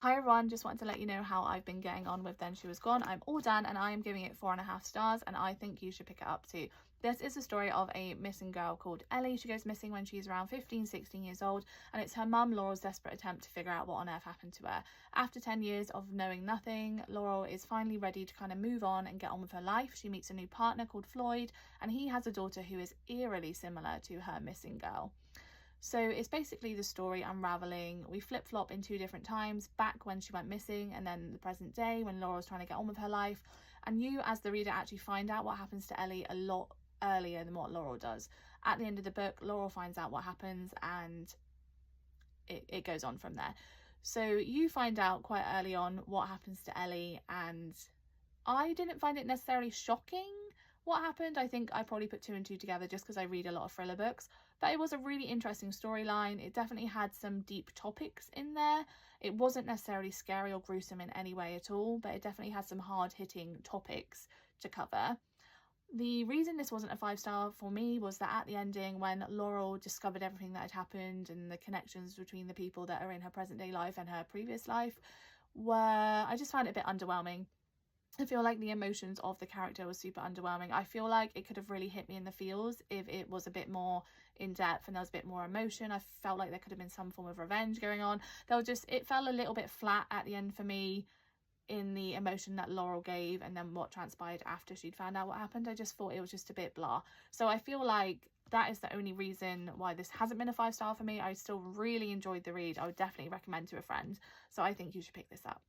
Hi everyone, just wanted to let you know how I've been getting on with Then She Was Gone. I'm all done and I am giving it 4.5 stars, and I think you should pick it up too. This is the story of a missing girl called Ellie. She goes missing when she's around 15-16 years old, and it's her mum Laurel's desperate attempt to figure out what on earth happened to her. After 10 years of knowing nothing, Laurel is finally ready to kind of move on and get on with her life. She meets a new partner called Floyd, and he has a daughter who is eerily similar to her missing girl. So it's basically the story unraveling. We flip-flop in two different times, back when she went missing and then the present day when Laurel's trying to get on with her life. And you, as the reader, actually find out what happens to Ellie a lot earlier than what Laurel does. At the end of the book, Laurel finds out what happens and it goes on from there. So you find out quite early on what happens to Ellie, and I didn't find it necessarily shocking what happened. I think I probably put two and two together just because I read a lot of thriller books, but it was a really interesting storyline. It definitely had some deep topics in there. It wasn't necessarily scary or gruesome in any way at all, but it definitely had some hard-hitting topics to cover. The reason this wasn't a 5-star for me was that at the ending, when Laurel discovered everything that had happened and the connections between the people that are in her present day life and her previous life, I just found it a bit underwhelming. I feel like the emotions of the character was super underwhelming. I feel like it could have really hit me in the feels if it was a bit more in depth and there was a bit more emotion. I felt like there could have been some form of revenge going on. It felt a little bit flat at the end for me in the emotion that Laurel gave, and then what transpired after she'd found out what happened. I just thought it was just a bit blah. So I feel like that is the only reason why this hasn't been a 5-star for me. I still really enjoyed the read. I would definitely recommend to a friend. So I think you should pick this up.